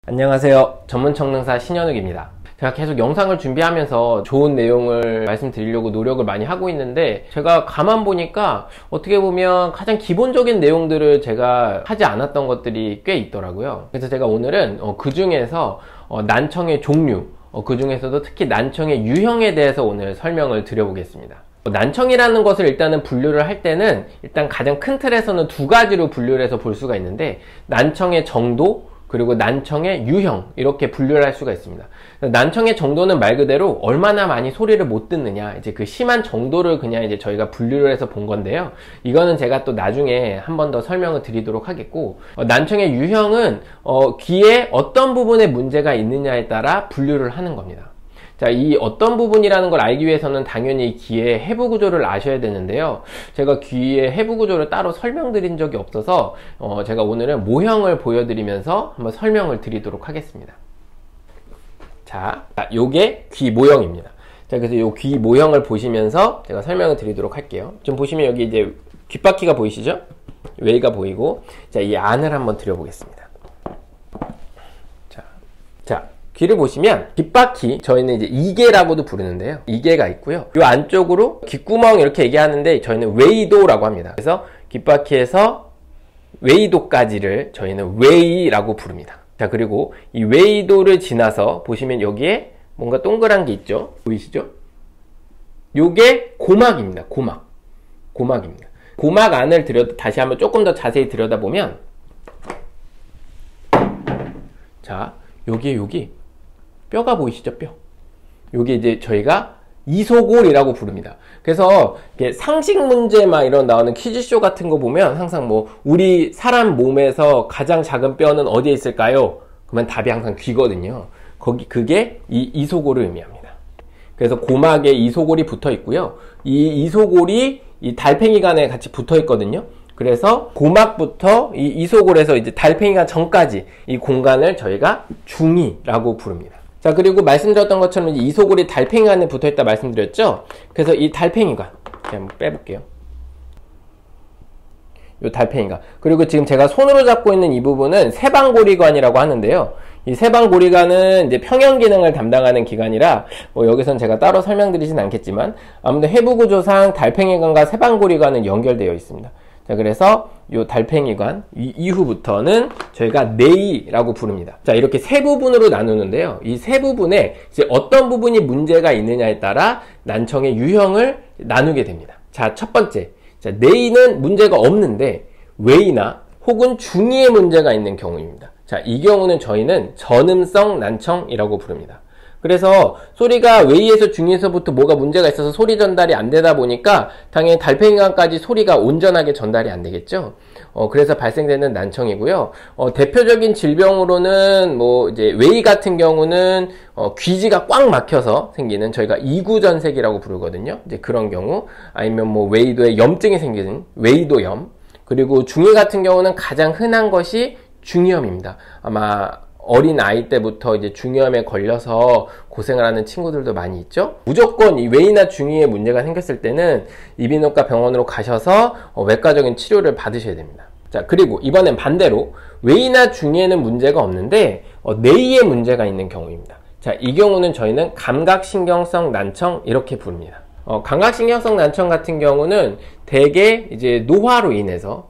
안녕하세요. 전문청능사 신현욱입니다. 제가 계속 영상을 준비하면서 좋은 내용을 말씀드리려고 노력을 많이 하고 있는데, 제가 가만 보니까 어떻게 보면 가장 기본적인 내용들을 제가 하지 않았던 것들이 꽤 있더라고요. 그래서 제가 오늘은 그 중에서 난청의 종류, 그 중에서도 특히 난청의 유형에 대해서 오늘 설명을 드려보겠습니다. 난청이라는 것을 일단은 분류를 할 때는 일단 가장 큰 틀에서는 두 가지로 분류를 해서 볼 수가 있는데, 난청의 정도 그리고 난청의 유형, 이렇게 분류를 할 수가 있습니다. 난청의 정도는 말 그대로 얼마나 많이 소리를 못 듣느냐, 이제 그 심한 정도를 그냥 이제 저희가 분류를 해서 본 건데요. 이거는 제가 또 나중에 한 번 더 설명을 드리도록 하겠고, 난청의 유형은 귀에 어떤 부분에 문제가 있느냐에 따라 분류를 하는 겁니다. 자, 이 어떤 부분이라는 걸 알기 위해서는 당연히 귀의 해부 구조를 아셔야 되는데요. 제가 귀의 해부 구조를 따로 설명드린 적이 없어서 제가 오늘은 모형을 보여드리면서 한번 설명을 드리도록 하겠습니다. 자, 요게 귀 모형입니다. 자, 그래서 요 귀 모형을 보시면서 제가 설명을 드리도록 할게요. 좀 보시면 여기 이제 귓바퀴가 보이시죠? 웨이가 보이고, 자, 이 안을 한번 드려보겠습니다. 자. 귀를 보시면 귓바퀴, 저희는 이제 이개라고도 부르는데요. 이개가 있고요. 이 안쪽으로 귓구멍 이렇게 얘기하는데 저희는 웨이도라고 합니다. 그래서 귓바퀴에서 웨이도까지를 저희는 웨이라고 부릅니다. 자, 그리고 이 웨이도를 지나서 보시면 여기에 뭔가 동그란 게 있죠? 보이시죠? 요게 고막입니다. 고막입니다. 고막 안을 다시 한번 조금 더 자세히 들여다보면, 자, 여기 뼈가 보이시죠? 뼈. 요게 이제 저희가 이소골이라고 부릅니다. 그래서 상식 문제 막 이런 나오는 퀴즈쇼 같은 거 보면 항상 뭐 우리 사람 몸에서 가장 작은 뼈는 어디에 있을까요? 그러면 답이 항상 귀거든요. 그게 이 이소골을 의미합니다. 그래서 고막에 이소골이 붙어 있고요. 이 이소골이 이 달팽이관에 같이 붙어 있거든요. 그래서 고막부터 이 이소골에서 이제 달팽이관 전까지 이 공간을 저희가 중이라고 부릅니다. 자, 그리고 말씀드렸던 것처럼 이 이소골이 달팽이관에 붙어 있다 말씀드렸죠? 그래서 이 달팽이관, 한번 빼볼게요. 요 달팽이관. 그리고 지금 제가 손으로 잡고 있는 이 부분은 세방고리관이라고 하는데요. 이 세방고리관은 이제 평형 기능을 담당하는 기관이라 여기선 제가 따로 설명드리진 않겠지만, 아무튼 해부구조상 달팽이관과 세방고리관은 연결되어 있습니다. 자, 그래서 요 달팽이관 이후부터는 저희가 내이라고 부릅니다. 자, 이렇게 세 부분으로 나누는데요. 이 세 부분에 이제 어떤 부분이 문제가 있느냐에 따라 난청의 유형을 나누게 됩니다. 자, 첫 번째. 자, 내이는 문제가 없는데 웨이나 혹은 중이에 문제가 있는 경우입니다. 자, 이 경우는 저희는 전음성 난청이라고 부릅니다. 그래서 소리가 웨이에서 중에서부터 뭐가 문제가 있어서 소리 전달이 안 되다 보니까 당연히 달팽이관까지 소리가 온전하게 전달이 안 되겠죠. 그래서 발생되는 난청이고요. 대표적인 질병으로는 뭐 이제 웨이 같은 경우는 귀지가 꽉 막혀서 생기는, 저희가 이구전색이라고 부르거든요. 이제 그런 경우, 아니면 뭐 웨이도에 염증이 생기는 웨이도염, 그리고 중이 같은 경우는 가장 흔한 것이 중이염입니다. 아마 어린 아이 때부터 이제 중이염에 걸려서 고생을 하는 친구들도 많이 있죠. 무조건 이 웨이나 중이에 문제가 생겼을 때는 이비인후과 병원으로 가셔서 외과적인 치료를 받으셔야 됩니다. 자, 그리고 이번엔 반대로 웨이나 중이에는 문제가 없는데 내이에 문제가 있는 경우입니다. 자, 이 경우는 저희는 감각신경성 난청 이렇게 부릅니다. 감각신경성 난청 같은 경우는 대개 이제 노화로 인해서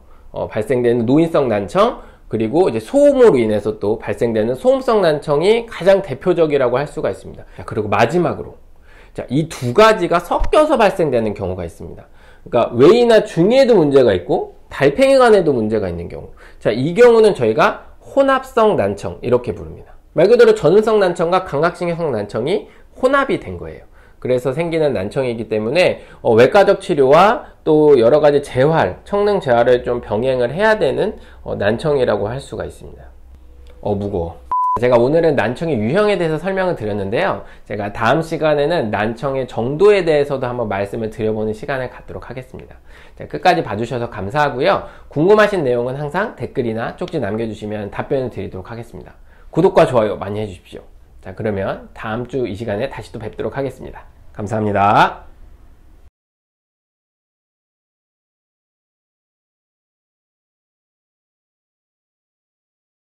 발생되는 노인성 난청, 그리고 이제 소음으로 인해서 또 발생되는 소음성 난청이 가장 대표적이라고 할 수가 있습니다. 자, 그리고 마지막으로, 자, 이 두 가지가 섞여서 발생되는 경우가 있습니다. 그러니까 웨이나 중이에도 문제가 있고 달팽이관에도 문제가 있는 경우. 자, 이 경우는 저희가 혼합성 난청 이렇게 부릅니다. 말 그대로 전음성 난청과 감각신경성 난청이 혼합이 된 거예요. 그래서 생기는 난청이기 때문에 외과적 치료와 또 여러 가지 재활, 청능 재활을 좀 병행을 해야 되는 난청이라고 할 수가 있습니다. 무거워. 제가 오늘은 난청의 유형에 대해서 설명을 드렸는데요. 제가 다음 시간에는 난청의 정도에 대해서도 한번 말씀을 드려보는 시간을 갖도록 하겠습니다. 자, 끝까지 봐주셔서 감사하고요. 궁금하신 내용은 항상 댓글이나 쪽지 남겨주시면 답변을 드리도록 하겠습니다. 구독과 좋아요 많이 해주십시오. 자, 그러면 다음 주 이 시간에 다시 또 뵙도록 하겠습니다. 감사합니다.